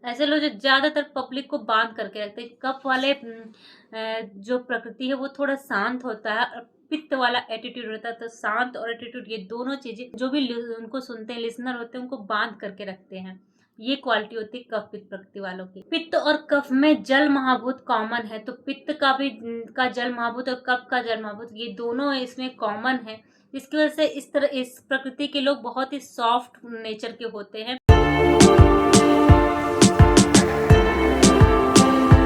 ऐसे लोग जो ज्यादातर पब्लिक को बांध करके रखते हैं। कफ वाले जो प्रकृति है वो थोड़ा शांत होता है, और पित्त वाला एटीट्यूड होता है। तो शांत और एटीट्यूड, ये दोनों चीजें जो भी उनको सुनते हैं, लिसनर होते हैं, उनको बांध करके रखते हैं। ये क्वालिटी होती है कफ पित्त प्रकृति वालों की। पित्त और कफ में जल महाभूत कॉमन है, तो पित्त का भी का जल महाभूत और कफ का जल महाभूत, ये दोनों इसमें कॉमन है। इसकी वजह से इस प्रकृति के लोग बहुत ही सॉफ्ट नेचर के होते हैं।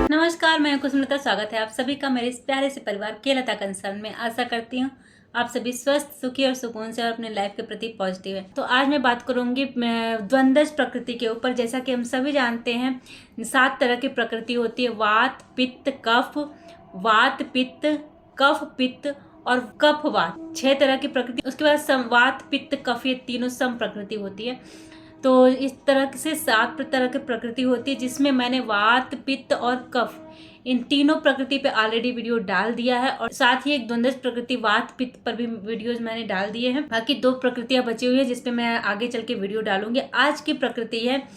नमस्कार, मैं कुसुमलता। स्वागत है आप सभी का मेरे इस प्यारे से परिवार केलता कंसर्न में। आशा करती हूँ आप सभी स्वस्थ, सुखी और सुकून से और अपने लाइफ के प्रति पॉजिटिव है। तो आज मैं बात करूंगी द्वंद्वज प्रकृति के ऊपर। जैसा कि हम सभी जानते हैं 7 तरह की प्रकृति होती है। वात, पित्त, कफ, वात, पित्त, कफ, पित्त और कफ वात, 6 तरह की प्रकृति। उसके बाद वात, पित्त, कफ, ये तीनों सम प्रकृति होती है। तो इस तरह से 7 तरह की प्रकृति होती है, जिसमें मैंने वात, पित्त और कफ, इन तीनों प्रकृति पे ऑलरेडी वीडियो डाल दिया है। और साथ ही एक द्वंद्वज प्रकृति वात पित्त पर भी वीडियोस मैंने डाल दिए हैं। बाकी 2 प्रकृतियां बची हुई है, जिसपे मैं आगे चल के वीडियो डालूंगी। आज की प्रकृति है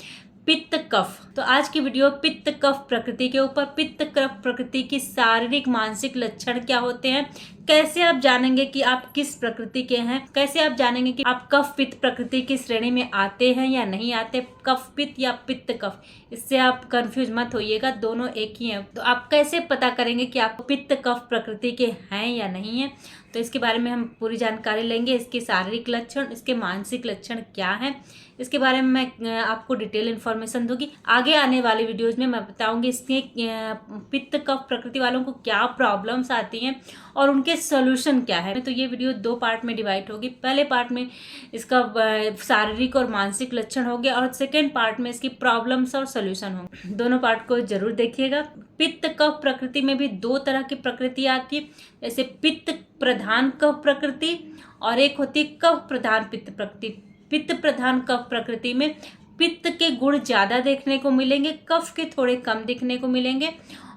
पित्त कफ। तो आज की वीडियो पित्त कफ प्रकृति के ऊपर। पित्त कफ प्रकृति की शारीरिक मानसिक लक्षण क्या होते हैं, कैसे आप जानेंगे कि आप किस प्रकृति के हैं, कैसे आप जानेंगे कि आप कफ पित्त प्रकृति की श्रेणी में आते हैं या नहीं आते, कफ पित्त या पित्त कफ, इससे आप कंफ्यूज मत होइएगा, दोनों एक ही हैं। तो आप कैसे पता करेंगे कि आप पित्त कफ प्रकृति के हैं या नहीं है, तो इसके बारे में हम पूरी जानकारी लेंगे। इसके शारीरिक लक्षण, इसके मानसिक लक्षण क्या है, इसके बारे में मैं आपको डिटेल इन्फॉर्मेशन दूंगी। आगे आने वाले वीडियोज में मैं बताऊंगी इसके पित्त कफ प्रकृति वालों को क्या प्रॉब्लम्स आती हैं और उनके सोल्यूशन क्या है। तो ये वीडियो 2 पार्ट में डिवाइड होगी। पहले पार्ट में इसका शारीरिक और मानसिक लक्षण हो गया, और सेकेंड पार्ट में इसकी प्रॉब्लम्स और सोल्यूशन होंगे। दोनों पार्ट को जरूर देखिएगा। पित्त कफ प्रकृति में भी 2 तरह की प्रकृति आती है, जैसे पित्त प्रधान कफ प्रकृति और एक होती है कफ प्रधान पित्त प्रकृति। पित्त प्रधान कफ प्रकृति में पित्त के गुण ज्यादा देखने को मिलेंगे, कफ के थोड़े कम देखने को मिलेंगे।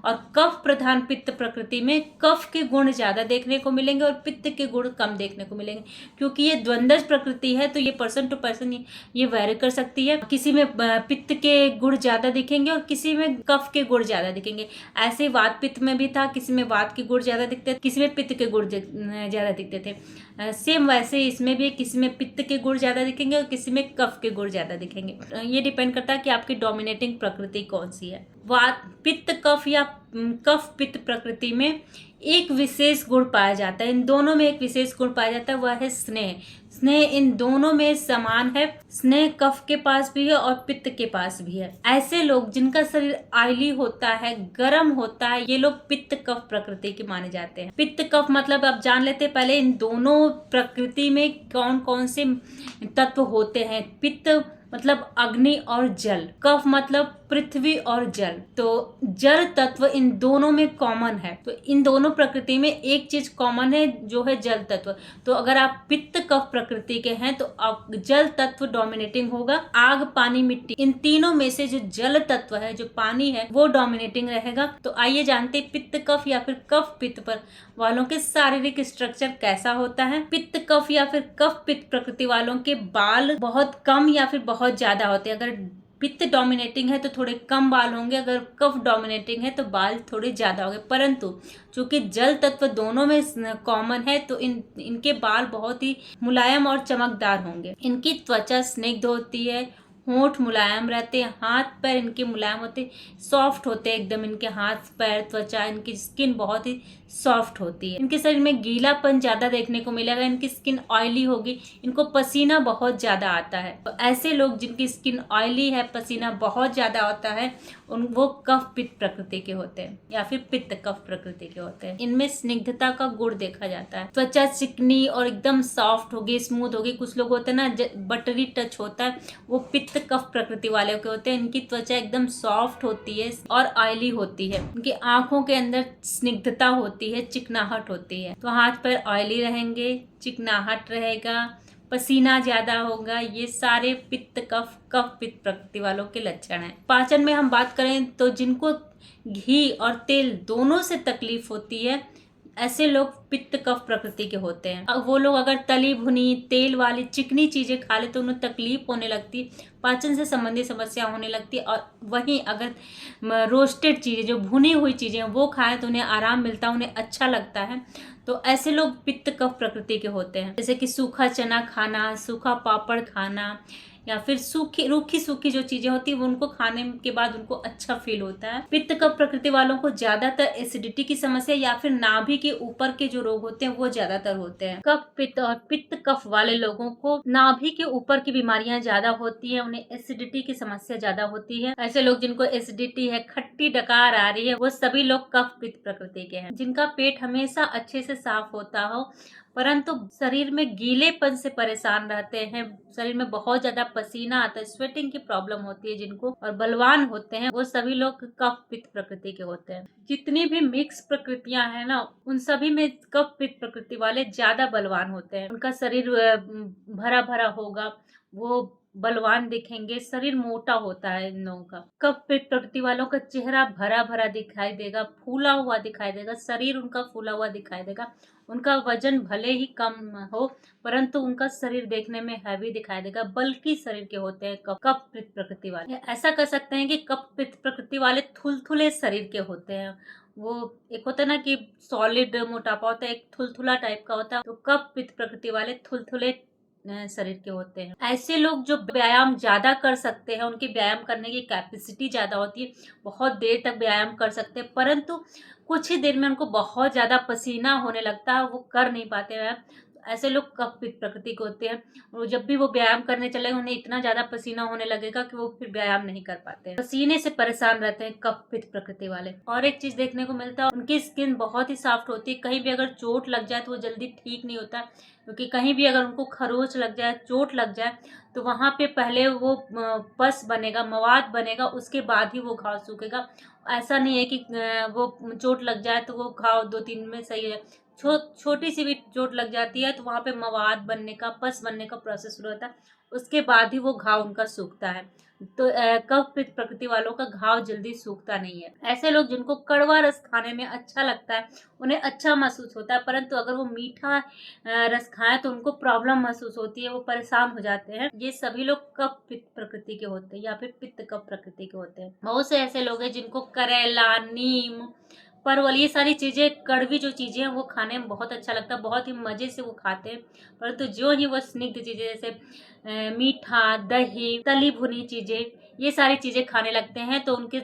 और कफ प्रधान पित्त प्रकृति में कफ के गुण ज्यादा देखने को मिलेंगे और पित्त के गुण कम देखने को मिलेंगे। क्योंकि ये द्वंद्वज प्रकृति है, तो ये पर्सन टू पर्सन ये वेरी कर सकती है। किसी में पित्त के गुण ज्यादा दिखेंगे और किसी में कफ के गुण ज्यादा दिखेंगे। ऐसे वात पित्त में भी था, किसी में वात के गुण ज्यादा दिखते थे, किसी में पित्त के गुण ज्यादा दिखते थे। सेम वैसे इसमें भी किसी में पित्त के गुण ज्यादा दिखेंगे और किसी में कफ के गुण ज्यादा दिखेंगे। ये डिपेंड करता है कि आपकी डोमिनेटिंग प्रकृति कौन सी है। वात, पित्त कफ या कफ पित्त प्रकृति में एक विशेष गुण पाया जाता है। इन दोनों में एक विशेष गुण पाया जाता है, वह है स्नेह। स्नेह इन दोनों में समान है। स्नेह कफ के पास भी है और पित्त के पास भी है। ऐसे लोग जिनका शरीर ऑयली होता है, गर्म होता है, ये लोग पित्त कफ प्रकृति के माने जाते हैं। पित्त कफ मतलब आप जान लेते हैं पहले इन दोनों प्रकृति में कौन कौन से तत्व होते हैं। पित्त मतलब अग्नि और जल, कफ मतलब पृथ्वी और जल। तो जल तत्व इन दोनों में कॉमन है। तो इन दोनों प्रकृति में एक चीज कॉमन है, जो है जल तत्व। तो अगर आप पित्त कफ प्रकृति के हैं तो आप जल तत्व डोमिनेटिंग होगा। आग, पानी, मिट्टी, इन तीनों में से जो जल तत्व है, जो पानी है, वो डोमिनेटिंग रहेगा। तो आइए जानते पित्त कफ या फिर कफ पित्त पर वालों के शारीरिक स्ट्रक्चर कैसा होता है। पित्त कफ या फिर कफ पित्त प्रकृति वालों के बाल बहुत कम या फिर बहुत ज्यादा होते हैं। अगर पित्त डोमिनेटिंग है तो थोड़े कम बाल होंगे, अगर कफ डोमिनेटिंग है तो बाल थोड़े ज्यादा होंगे। परंतु चूंकि जल तत्व दोनों में कॉमन है, तो इनके बाल बहुत ही मुलायम और चमकदार होंगे। इनकी त्वचा स्निग्ध होती है, होंठ मुलायम रहते हैं, हाथ पैर इनके मुलायम होते, सॉफ्ट होते हैं एकदम। इनके हाथ पैर, त्वचा, इनकी स्किन बहुत ही सॉफ्ट होती है। इनके शरीर में गीलापन ज्यादा देखने को मिलेगा, इनकी स्किन ऑयली होगी, इनको पसीना बहुत ज्यादा आता है। तो ऐसे लोग जिनकी स्किन ऑयली है, पसीना बहुत ज्यादा आता है, वो कफ पित्त प्रकृति के होते हैं या फिर पित्त कफ प्रकृति के होते हैं। इनमें स्निग्धता का गुण देखा जाता है। त्वचा चिकनी और एकदम सॉफ्ट होगी, स्मूथ होगी। कुछ लोग होते हैं ना बटरी टच होता है, वो पित्त कफ प्रकृति वाले के होते हैं। इनकी त्वचा एकदम सॉफ्ट होती है और ऑयली होती है। इनकी आंखों के अंदर स्निग्धता होती है, चिकनाहट होती है। तो हाथ पैर ऑयली रहेंगे, चिकनाहट रहेगा, पसीना ज्यादा होगा। ये सारे पित्त कफ पित्त प्रकृति वालों के लक्षण हैं। पाचन में हम बात करें तो जिनको घी और तेल दोनों से तकलीफ होती है, ऐसे लोग पित्त कफ प्रकृति के होते हैं। अब वो लोग अगर तली भुनी तेल वाली चिकनी चीजें खा ले तो उन्हें तकलीफ होने लगती, पाचन से संबंधित समस्या होने लगती। और वहीं अगर रोस्टेड चीजें, जो भुनी हुई चीजें वो खाएं तो उन्हें आराम मिलता है, उन्हें अच्छा लगता है। तो ऐसे लोग पित्त कफ प्रकृति के होते हैं। जैसे कि सूखा चना खाना, सूखा पापड़ खाना, या फिर सूखी रूखी सूखी जो चीजें होती है वो उनको खाने के बाद उनको अच्छा फील होता है। पित्त कफ प्रकृति वालों को ज्यादातर एसिडिटी की समस्या या फिर नाभि के ऊपर के जो रोग होते हैं वो ज्यादातर होते हैं। कफ पित्त और पित्त कफ वाले लोगों को नाभि के ऊपर की बीमारियां ज्यादा होती है, उन्हें एसिडिटी की समस्या ज्यादा होती है। ऐसे लोग जिनको एसिडिटी है, खट्टी डकार आ रही है, वो सभी लोग कफ पित्त प्रकृति के हैं। जिनका पेट हमेशा अच्छे से साफ होता हो परंतु शरीर में गीलेपन से परेशान रहते हैं, शरीर में बहुत ज्यादा पसीना आता है, स्वेटिंग की प्रॉब्लम होती है जिनको, और बलवान होते हैं, वो सभी लोग कफ पित्त प्रकृति के होते हैं। जितनी भी मिक्स प्रकृतियां हैं ना, उन सभी में कफ पित्त प्रकृति वाले ज्यादा बलवान होते हैं। उनका शरीर भरा भरा होगा, वो बलवान दिखेंगे, शरीर मोटा होता है इन लोगों का। कफ पित्त प्रकृति वालों का चेहरा भरा भरा दिखाई देगा, फूला हुआ दिखाई देगा, शरीर उनका फूला हुआ दिखाई देगा। उनका वजन भले ही कम हो परंतु उनका शरीर देखने में हैवी दिखाई देगा, बल्कि शरीर के होते हैं कफ पित्त प्रकृति वाले। ऐसा कर सकते हैं कि कफ पित्त प्रकृति वाले थुलथुले शरीर के होते हैं। वो एक होता है ना कि सॉलिड मोटापा होता है, एक थुलथुला टाइप का होता है, तो कफ पित्त प्रकृति वाले थुलथुले शरीर के होते हैं। ऐसे लोग जो व्यायाम ज्यादा कर सकते हैं, उनकी व्यायाम करने की कैपेसिटी ज्यादा होती है, बहुत देर तक व्यायाम कर सकते हैं, परंतु कुछ ही देर में उनको बहुत ज्यादा पसीना होने लगता है, वो कर नहीं पाते हैं। ऐसे लोग कफ पित्त प्रकृति के होते हैं, और जब भी वो व्यायाम करने चले उन्हें इतना ज्यादा पसीना होने लगेगा कि वो फिर व्यायाम नहीं कर पाते हैं, पसीने से परेशान रहते हैं कफ पित्त प्रकृति वाले। और एक चीज देखने को मिलता है, उनकी स्किन बहुत ही सॉफ्ट होती है, कहीं भी अगर चोट लग जाए तो वो जल्दी ठीक नहीं होता, क्योंकि कहीं भी अगर उनको खरोच लग जाए, चोट लग जाए, तो वहां पे पहले वो पस बनेगा, मवाद बनेगा, उसके बाद ही वो घाव सूखेगा। ऐसा नहीं है कि वो चोट लग जाए तो वो घाव 2-3 में सही है। छोटी सी भी चोट लग जाती है तो वहां पे मवाद बनने का, पस बनने का प्रोसेस शुरू होता है, उसके बाद ही वो घाव उनका सूखता है। तो कफ पित्त प्रकृति वालों का घाव जल्दी सूखता नहीं है। ऐसे लोग जिनको कड़वा रस खाने में अच्छा लगता है, उन्हें अच्छा महसूस होता है, परंतु अगर वो मीठा रस खाएं तो उनको प्रॉब्लम महसूस होती है, वो परेशान हो जाते हैं। ये सभी लोग कफ पित्त प्रकृति के होते हैं या फिर पित्त कफ प्रकृति के होते हैं। बहुत से ऐसे लोग हैं जिनको करेला, नीम, परवल, ये सारी चीजें, कड़वी जो चीजें हैं वो खाने में बहुत अच्छा लगता है, बहुत ही मजे से वो खाते हैं। परंतु जो ही वो स्निग्ध चीजें जैसे मीठा, दही, तली भुनी चीजें, ये सारी चीजें खाने लगते हैं तो उनके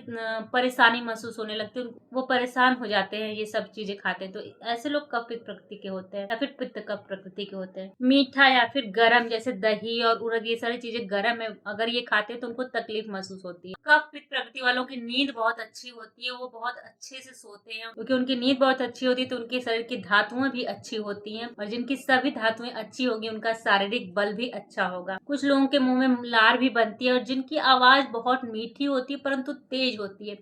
परेशानी महसूस होने लगती है, वो परेशान हो जाते हैं ये सब चीजें खाते हैं। तो ऐसे लोग कफ पित्त प्रकृति के होते हैं या फिर पित्त कफ प्रकृति के होते हैं। मीठा या फिर गरम, जैसे दही और उड़द, ये सारी चीजें गरम है, अगर ये खाते हैं तो उनको तकलीफ महसूस होती है। कफ पित्त प्रकृति वालों की नींद बहुत अच्छी होती है, वो बहुत अच्छे से सोते हैं, क्योंकि उनकी नींद बहुत अच्छी होती है तो उनके शरीर की धातुएं भी अच्छी होती हैं, और जिनकी सभी धातुएं अच्छी होगी उनका शारीरिक बल भी अच्छा होगा। कुछ लोगों के मुंह में लार भी बनती है, और जिनकी आवाज बहुत मीठी होती है परंतु तेज होती है।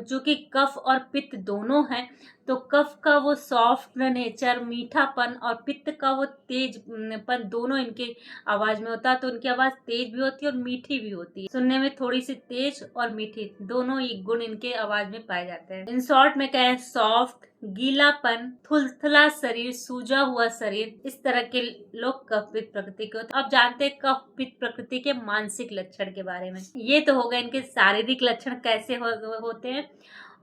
चूंकि कफ और पित्त दोनों हैं, तो कफ का वो सॉफ्ट नेचर, मीठापन, और पित्त का वो तेजपन दोनों इनके आवाज में होता है, तो उनकी आवाज तेज भी होती है और मीठी भी होती है। सुनने में थोड़ी सी तेज और मीठी, दोनों ही गुण इनके आवाज में पाए जाते हैं। इन शॉर्ट में कहें, सॉफ्ट, गीलापन, थुलथुला शरीर, सूजा हुआ शरीर, इस तरह के लोग कफ पित्त प्रकृति के होते हैं। अब जानते हैं कफ पित्त प्रकृति के मानसिक लक्षण के बारे में। ये तो हो गए इनके शारीरिक लक्षण कैसे होते हैं,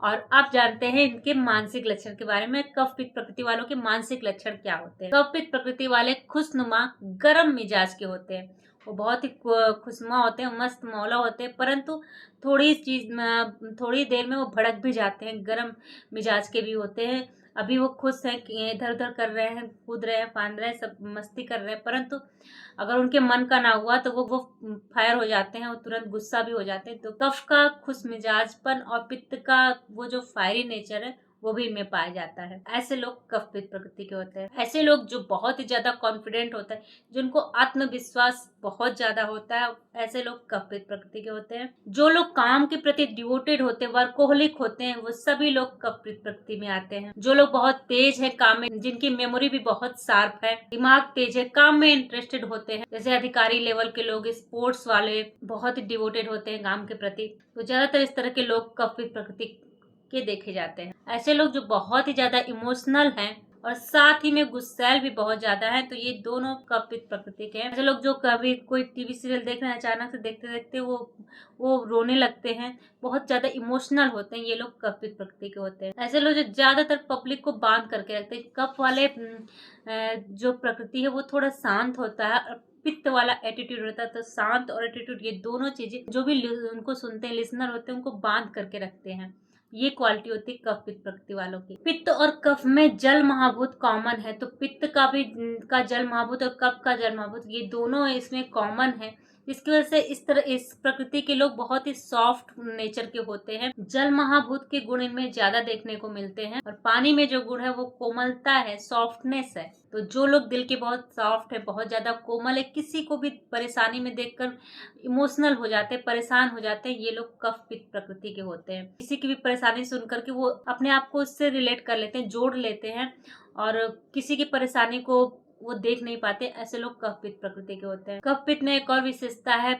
और आप जानते हैं इनके मानसिक लक्षण के बारे में। कफ पित्त प्रकृति वालों के मानसिक लक्षण क्या होते हैं। कफ पित्त प्रकृति वाले खुशनुमा, गर्म मिजाज के होते हैं, वो बहुत ही खुशनुमा होते हैं, मस्त मौला होते हैं, परंतु थोड़ी देर में वो भड़क भी जाते हैं, गर्म मिजाज के भी होते हैं। अभी वो खुश हैं, इधर उधर कर रहे हैं, कूद रहे हैं, फांद रहे हैं, सब मस्ती कर रहे हैं, परंतु अगर उनके मन का ना हुआ तो वो फायर हो जाते हैं, वो तुरंत गुस्सा भी हो जाते हैं। तो कफ का खुश मिजाजपन और पित्त का वो जो फायरी नेचर है वो भी इनमें पाया जाता है। ऐसे लोग कफ पित्त प्रकृति के होते हैं। ऐसे लोग जो बहुत ही ज्यादा कॉन्फिडेंट होता है, जिनको आत्मविश्वास बहुत ज्यादा होता है, ऐसे लोग कफ पित्त प्रकृति के होते हैं। जो लोग काम के प्रति डिवोटेड होते हैं, वर्कोहोलिक होते हैं, वो सभी लोग कफ पित्त प्रकृति में आते हैं। जो लोग बहुत तेज है काम में, जिनकी मेमोरी भी बहुत शार्प है, दिमाग तेज है, काम में इंटरेस्टेड होते हैं, जैसे अधिकारी लेवल के लोग, स्पोर्ट्स वाले बहुत ही डिवोटेड होते हैं काम के प्रति, तो ज्यादातर इस तरह के लोग कफ पित्त प्रकृति के देखे जाते हैं। ऐसे लोग जो बहुत ही ज्यादा इमोशनल हैं और साथ ही में गुस्सैल भी बहुत ज्यादा है, तो ये दोनों कपित प्रकृति के हैं। ऐसे लोग जो कभी कोई टीवी सीरियल देख रहे हैं, अचानक से देखते देखते वो रोने लगते हैं, बहुत ज्यादा इमोशनल होते हैं, ये लोग कपित प्रकृति के होते हैं। ऐसे लोग जो ज्यादातर पब्लिक को बांध करके रखते हैं। कप वाले जो प्रकृति है वो थोड़ा शांत होता है, और पित्त वाला एटीट्यूड होता है। तो शांत और एटीट्यूड, ये दोनों चीजें जो भी उनको सुनते हैं, लिसनर होते हैं, उनको बांध करके रखते हैं। ये क्वालिटी होती है कफ पित्त प्रकृति वालों की। पित्त और कफ में जल महाभूत कॉमन है, तो पित्त का जल महाभूत और कफ का जल महाभूत, ये दोनों इसमें कॉमन है। इसकी वजह से इस प्रकृति के लोग बहुत ही सॉफ्ट नेचर के होते हैं। जल महाभूत के गुण इनमें ज्यादा देखने को मिलते हैं, और पानी में जो गुण है वो कोमलता है, सॉफ्टनेस है। तो जो लोग दिल के बहुत सॉफ्ट है, बहुत ज्यादा कोमल है, किसी को भी परेशानी में देखकर इमोशनल हो जाते हैं, परेशान हो जाते हैं, ये लोग कफ पित्त प्रकृति के होते हैं। किसी की भी परेशानी सुन करके वो अपने आप को उससे रिलेट कर लेते हैं, जोड़ लेते हैं, और किसी की परेशानी को वो देख नहीं पाते। ऐसे लोग कफ पित्त प्रकृति के होते हैं। कफ पित्त में एक और विशेषता है,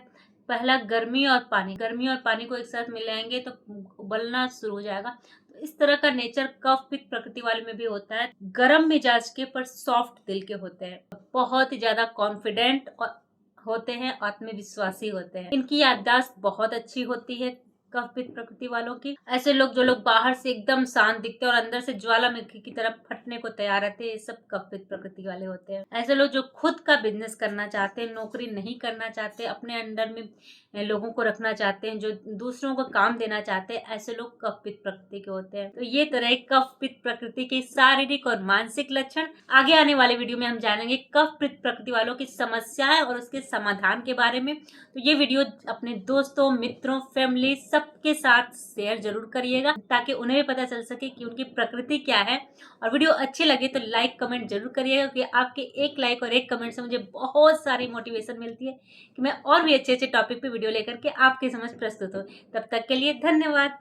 पहला गर्मी और पानी। गर्मी और पानी को एक साथ मिलाएंगे तो उबलना शुरू हो जाएगा। तो इस तरह का नेचर कफ पित्त प्रकृति वाले में भी होता है। गर्म मिजाज के पर सॉफ्ट दिल के होते हैं, बहुत ही ज्यादा कॉन्फिडेंट और होते हैं, आत्मविश्वासी होते हैं। इनकी याददाश्त बहुत अच्छी होती है कफ पित्त प्रकृति वालों की। ऐसे लोग जो लोग बाहर से एकदम शांत दिखते हैं और अंदर से ज्वालामुखी की तरफ फटने को तैयार रहते हैं, ये सब कफ पित्त प्रकृति वाले होते हैं। ऐसे लोग जो खुद का बिजनेस करना चाहते हैं, नौकरी नहीं करना चाहते, अपने अंडर में लोगों को रखना चाहते हैं, जो दूसरों को काम देना चाहते हैं, ऐसे लोग कफ पित्त प्रकृति के होते हैं। तो ये तरह कफ पित्त प्रकृति के शारीरिक और मानसिक लक्षण। आगे आने वाले वीडियो में हम जानेंगे कफ पित्त प्रकृति वालों की समस्याएं और उसके समाधान के बारे में। तो ये वीडियो अपने दोस्तों, मित्रों, फैमिली सबके साथ शेयर जरूर करिएगा, ताकि उन्हें भी पता चल सके कि उनकी प्रकृति क्या है। और वीडियो अच्छी लगे तो लाइक कमेंट जरूर करिएगा, क्योंकि आपके एक लाइक और एक कमेंट से मुझे बहुत सारी मोटिवेशन मिलती है कि मैं और भी अच्छे अच्छे टॉपिक पे वीडियो लेकर के आपके समझ प्रस्तुत हूँ। तब तक के लिए धन्यवाद।